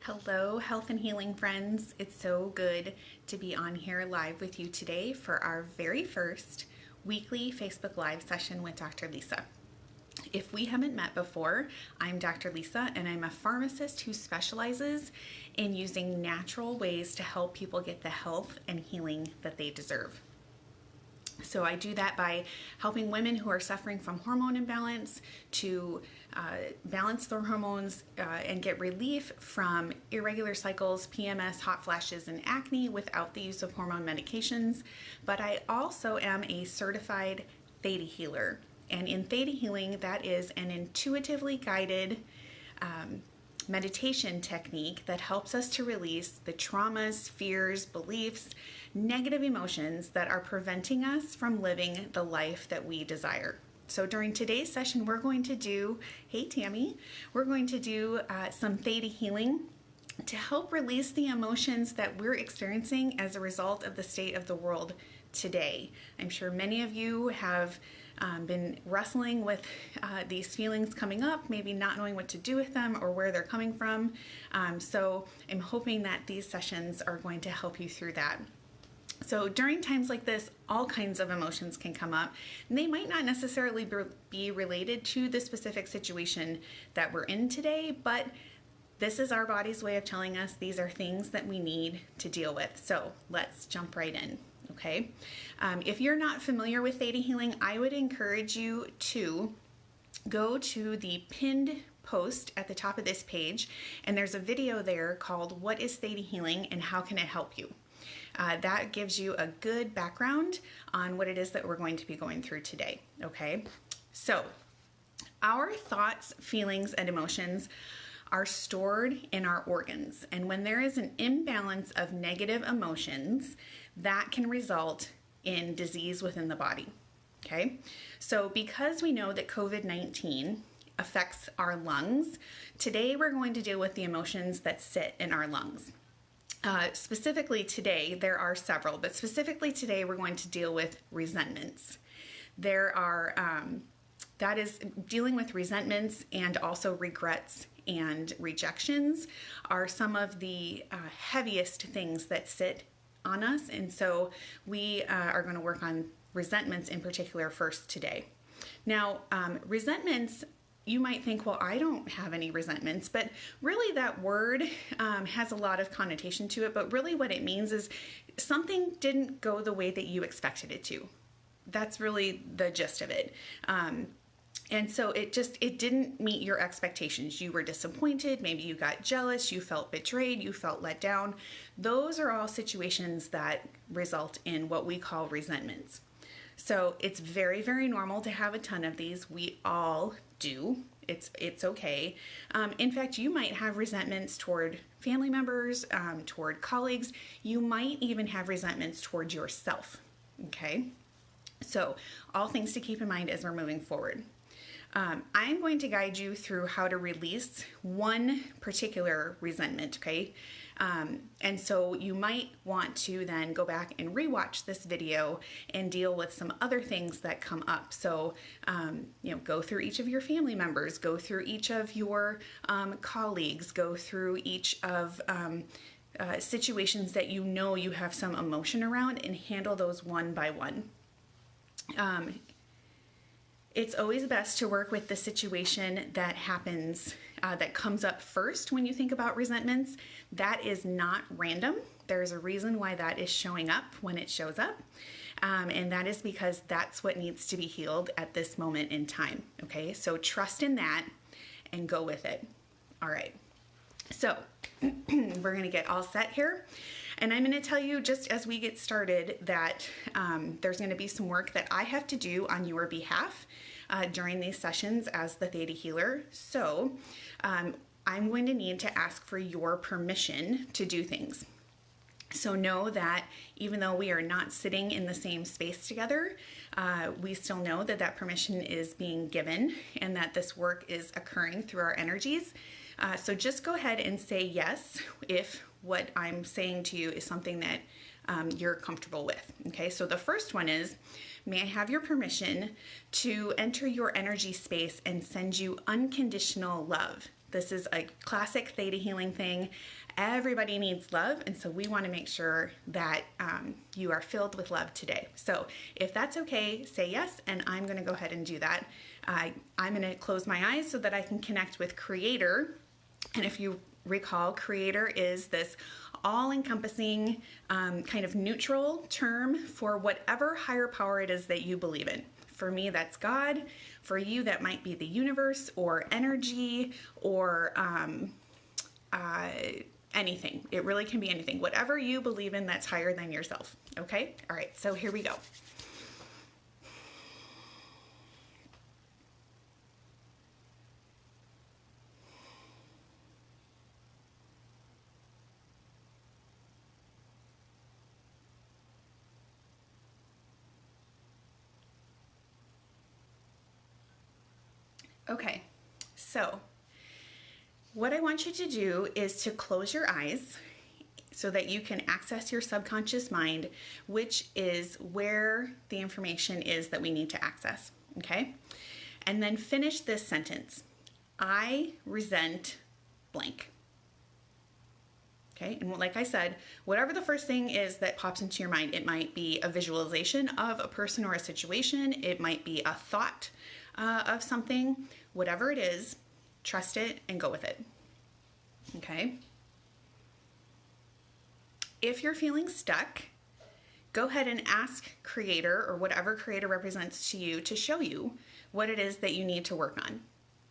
Hello, health and healing friends. It's so good to be on here live with you today for our very first weekly Facebook Live session with Dr. Lisa. If we haven't met before, I'm Dr. Lisa and I'm a pharmacist who specializes in using natural ways to help people get the health and healing that they deserve. So I do that by helping women who are suffering from hormone imbalance to balance their hormones and get relief from irregular cycles, PMS, hot flashes, and acne without the use of hormone medications. But I also am a certified Theta healer. And in Theta healing, that is an intuitively guided meditation technique that helps us to release the traumas, fears, beliefs, negative emotions that are preventing us from living the life that we desire. So during today's session, we're going to do, hey Tammy, we're going to do some Theta healing to help release the emotions that we're experiencing as a result of the state of the world today. I'm sure many of you have been wrestling with these feelings coming up, maybe not knowing what to do with them or where they're coming from. So I'm hoping that these sessions are going to help you through that. So during times like this, all kinds of emotions can come up, and they might not necessarily be related to the specific situation that we're in today, but this is our body's way of telling us these are things that we need to deal with. So let's jump right in. Okay. If you're not familiar with Theta healing, I would encourage you to go to the pinned post at the top of this page, and there's a video there called "What is Theta healing and how can it help you?" That gives you a good background on what it is that we're going to be going through today. Okay. So our thoughts, feelings, and emotions are stored in our organs. And when there is an imbalance of negative emotions, that can result in disease within the body. Okay? So because we know that COVID-19 affects our lungs, today we're going to deal with the emotions that sit in our lungs. Specifically today, there are several, but specifically today we're going to deal with resentments. There are, that is dealing with resentments, and also regrets and rejections are some of the heaviest things that sit on us. And so we are going to work on resentments in particular first today. Now, resentments, you might think, well, I don't have any resentments, but really that word has a lot of connotation to it. But really what it means is something didn't go the way that you expected it to. That's really the gist of it. And so it didn't meet your expectations. You were disappointed, maybe you got jealous, you felt betrayed, you felt let down. Those are all situations that result in what we call resentments. So it's very, very normal to have a ton of these. We all do. It's okay. In fact, you might have resentments toward family members, toward colleagues. You might even have resentments toward yourself. Okay? So all things to keep in mind as we're moving forward. I'm going to guide you through how to release one particular resentment, okay? And so you might want to then go back and rewatch this video and deal with some other things that come up. So, go through each of your family members, go through each of your colleagues, go through each of situations that you know you have some emotion around, and handle those one by one. It's always best to work with the situation that happens, that comes up first when you think about resentments. That is not random. There's a reason why that is showing up when it shows up. And that is because that's what needs to be healed at this moment in time. Okay, so trust in that and go with it. All right, so we're going to get all set here. And I'm going to tell you, just as we get started, that there's going to be some work that I have to do on your behalf during these sessions as the Theta healer. So I'm going to need to ask for your permission to do things. So know that even though we are not sitting in the same space together, we still know that that permission is being given and that this work is occurring through our energies. So just go ahead and say yes if what I'm saying to you is something that you're comfortable with. Okay, so the first one is, may I have your permission to enter your energy space and send you unconditional love This is a classic theta healing thing. Everybody needs love, and so we want to make sure that you are filled with love today. So if that's okay, say yes, and I'm going to go ahead and do that. I'm going to close my eyes so that I can connect with Creator. And if you recall, Creator is this all-encompassing kind of neutral term for whatever higher power it is that you believe in. For me, that's God. For you, that might be the universe or energy or anything. It really can be anything. Whatever you believe in that's higher than yourself. Okay? All right, so here we go. Okay, so what I want you to do is to close your eyes so that you can access your subconscious mind, which is where the information is that we need to access, okay? And then finish this sentence. I resent blank. Okay, and like I said, whatever the first thing is that pops into your mind, it might be a visualization of a person or a situation, it might be a thought of something, whatever it is, trust it and go with it. Okay? If you're feeling stuck, go ahead and ask Creator or whatever Creator represents to you to show you what it is that you need to work on.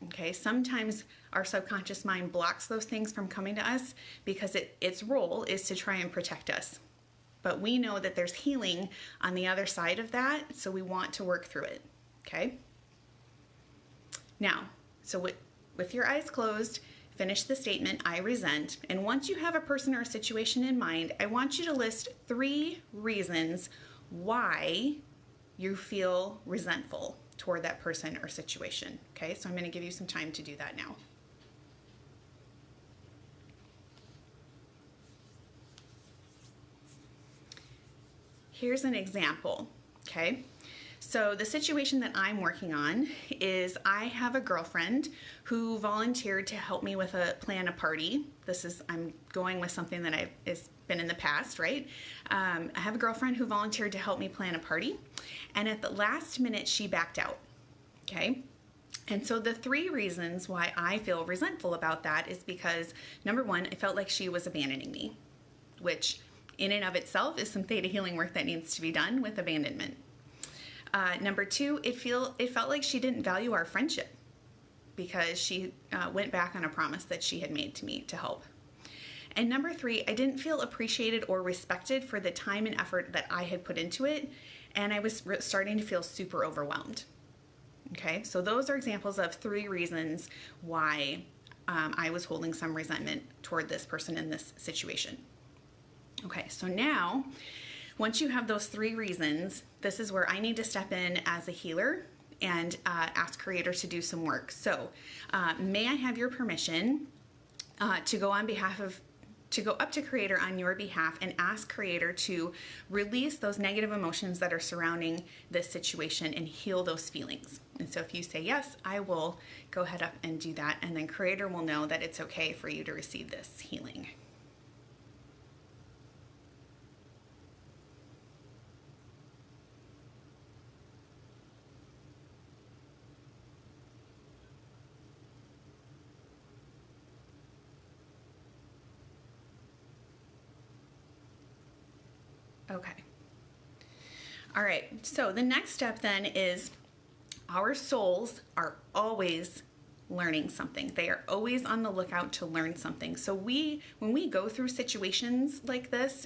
Okay? Sometimes our subconscious mind blocks those things from coming to us because its role is to try and protect us. But we know that there's healing on the other side of that, so we want to work through it. Okay? Now, so with your eyes closed, finish the statement, I resent. And once you have a person or a situation in mind, I want you to list 3 reasons why you feel resentful toward that person or situation. Okay, so I'm going to give you some time to do that now. Here's an example, okay? So the situation that I'm working on is I have a girlfriend who volunteered to help me with plan a party. I'm going with something that has been in the past, right? I have a girlfriend who volunteered to help me plan a party, and at the last minute she backed out, okay? And so the 3 reasons why I feel resentful about that is because, number 1, I felt like she was abandoning me, which in and of itself is some theta healing work that needs to be done with abandonment. Number 2, it felt like she didn't value our friendship because she went back on a promise that she had made to me to help. And number 3, I didn't feel appreciated or respected for the time and effort that I had put into it, and I was starting to feel super overwhelmed. Okay, so those are examples of 3 reasons why I was holding some resentment toward this person in this situation. Okay, so now, once you have those 3 reasons, this is where I need to step in as a healer and ask Creator to do some work. So, may I have your permission to go up to Creator on your behalf and ask Creator to release those negative emotions that are surrounding this situation and heal those feelings. And so if you say yes, I will go ahead up and do that, and then Creator will know that it's okay for you to receive this healing. Okay. All right, so the next step then is our souls are always learning something. They are always on the lookout to learn something. So when we go through situations like this,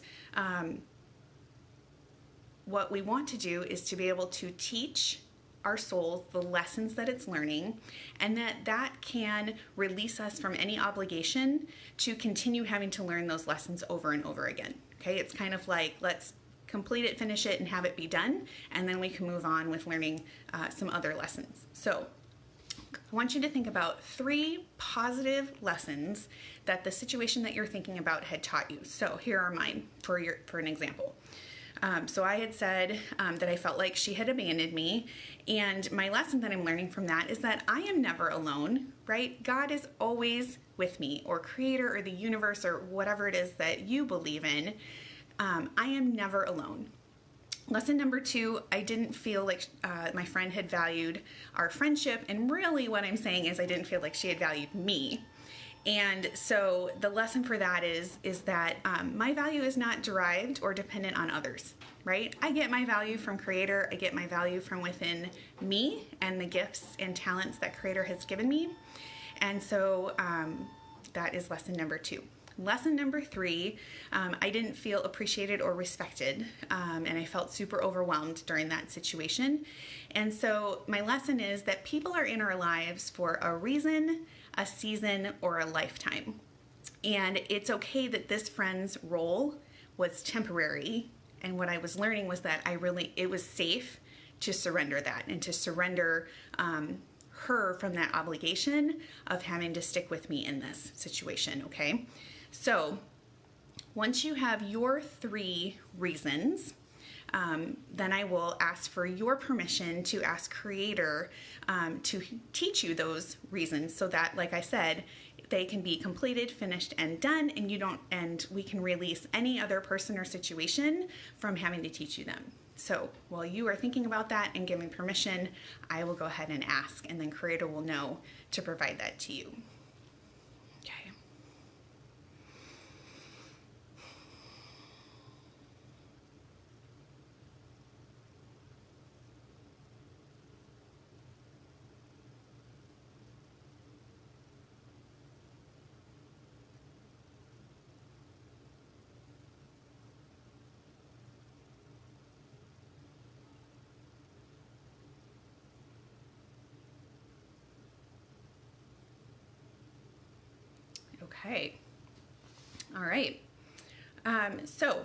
what we want to do is to be able to teach our souls the lessons that it's learning, and that can release us from any obligation to continue having to learn those lessons over and over again. Okay, it's kind of like, let's complete it, finish it, and have it be done, and then we can move on with learning some other lessons. So I want you to think about 3 positive lessons that the situation that you're thinking about had taught you. So here are mine for an example. So I had said that I felt like she had abandoned me. And my lesson that I'm learning from that is that I am never alone, right? God is always with me, or creator, or the universe, or whatever it is that you believe in. I am never alone. Lesson number 2, I didn't feel like my friend had valued our friendship. And really what I'm saying is I didn't feel like she had valued me. And so the lesson for that is that my value is not derived or dependent on others, right? I get my value from Creator. I get my value from within me and the gifts and talents that Creator has given me. And so that is lesson number 2. Lesson number 3, I didn't feel appreciated or respected, and I felt super overwhelmed during that situation. And so my lesson is that people are in our lives for a reason, a season, or a lifetime. And it's okay that this friend's role was temporary. And what I was learning was that it was safe to surrender that and to surrender her from that obligation of having to stick with me in this situation, okay? So once you have your 3 reasons, then I will ask for your permission to ask Creator to teach you those reasons so that, like I said, they can be completed, finished, and done, and we can release any other person or situation from having to teach you them. So while you are thinking about that and giving permission, I will go ahead and ask, and then Creator will know to provide that to you. Okay. Okay. All right. So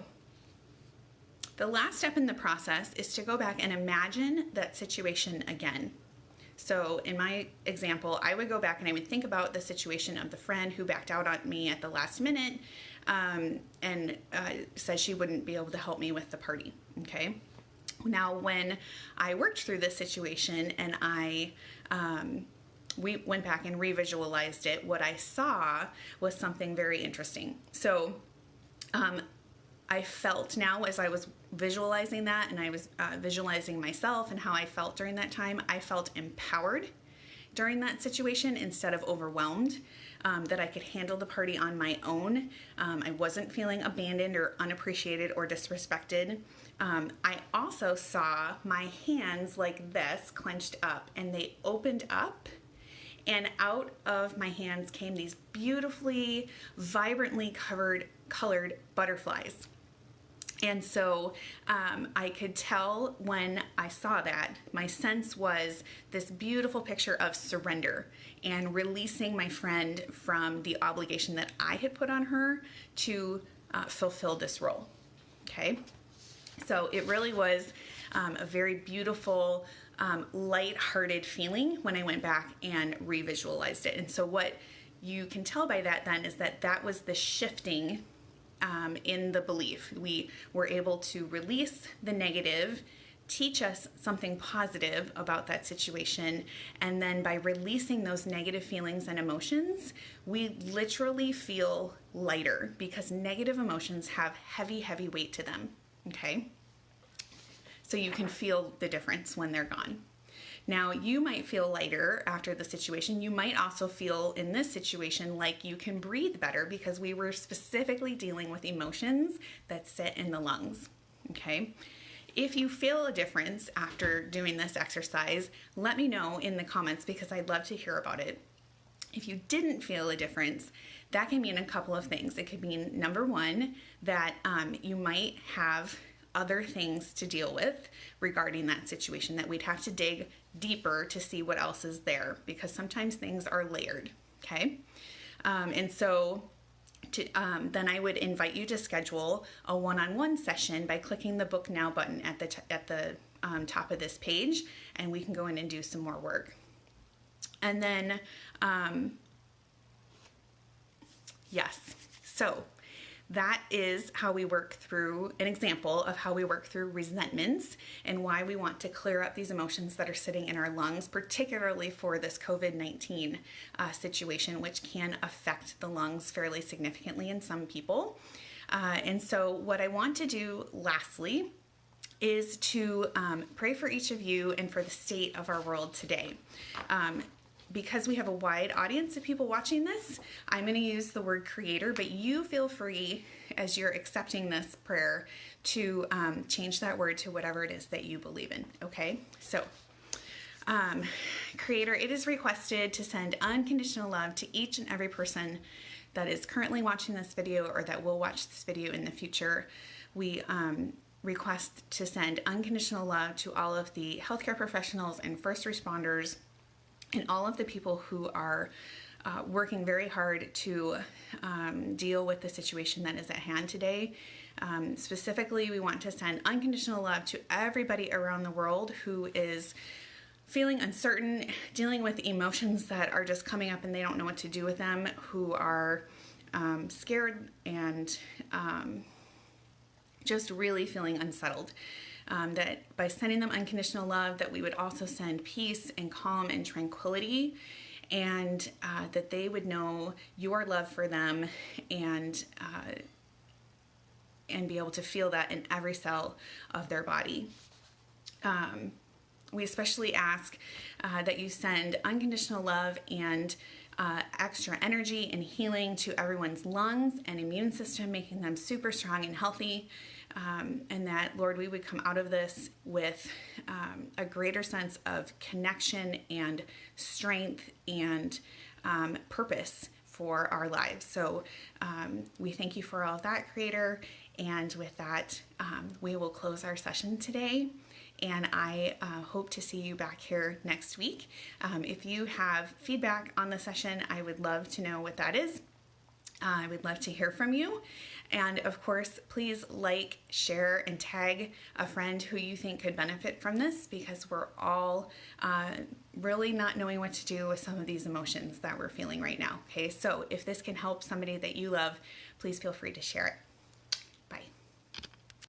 the last step in the process is to go back and imagine that situation again. So in my example, I would go back and I would think about the situation of the friend who backed out on me at the last minute and said she wouldn't be able to help me with the party. Okay. Now, when I worked through this situation and we went back and revisualized it, what I saw was something very interesting. So I felt now, as I was visualizing that, and I was visualizing myself and how I felt during that time, I felt empowered during that situation instead of overwhelmed, that I could handle the party on my own. I wasn't feeling abandoned or unappreciated or disrespected. I also saw my hands like this clenched up, and they opened up, and out of my hands came these beautifully, vibrantly colored butterflies. And so I could tell when I saw that, my sense was this beautiful picture of surrender and releasing my friend from the obligation that I had put on her to fulfill this role. Okay? So it really was a very beautiful, light-hearted feeling when I went back and revisualized it. And so what you can tell by that then is that was the shifting in the belief. We were able to release the negative, teach us something positive about that situation, and then by releasing those negative feelings and emotions, we literally feel lighter because negative emotions have heavy, heavy weight to them, okay? So you can feel the difference when they're gone. Now, you might feel lighter after the situation. You might also feel in this situation like you can breathe better because we were specifically dealing with emotions that sit in the lungs, okay? If you feel a difference after doing this exercise, let me know in the comments because I'd love to hear about it. If you didn't feel a difference, that can mean a couple of things. It could mean, number one, that you might have other things to deal with regarding that situation, that we'd have to dig deeper to see what else is there because sometimes things are layered, okay? And so then I would invite you to schedule a one-on-one session by clicking the Book Now button at the top of this page, and we can go in and do some more work. And then, yes, so that is how we work through an example of how we work through resentments and why we want to clear up these emotions that are sitting in our lungs, particularly for this COVID-19 situation, which can affect the lungs fairly significantly in some people. And so what I want to do lastly is to pray for each of you and for the state of our world today. Because we have a wide audience of people watching this, I'm going to use the word creator, but you feel free as you're accepting this prayer to change that word to whatever it is that you believe in, okay? So, creator, it is requested to send unconditional love to each and every person that is currently watching this video or that will watch this video in the future. We request to send unconditional love to all of the healthcare professionals and first responders and all of the people who are working very hard to deal with the situation that is at hand today. Specifically, we want to send unconditional love to everybody around the world who is feeling uncertain, dealing with emotions that are just coming up and they don't know what to do with them, who are scared and just really feeling unsettled. That by sending them unconditional love, that we would also send peace and calm and tranquility, and that they would know your love for them and be able to feel that in every cell of their body. We especially ask that you send unconditional love and extra energy and healing to everyone's lungs and immune system, making them super strong and healthy. And that, Lord, we would come out of this with a greater sense of connection and strength and purpose for our lives. So we thank you for all of that, Creator. And with that, we will close our session today. And I hope to see you back here next week. If you have feedback on the session, I would love to know what that is. I would love to hear from you. And of course, please like, share, and tag a friend who you think could benefit from this, because we're all really not knowing what to do with some of these emotions that we're feeling right now. Okay, so if this can help somebody that you love, please feel free to share it.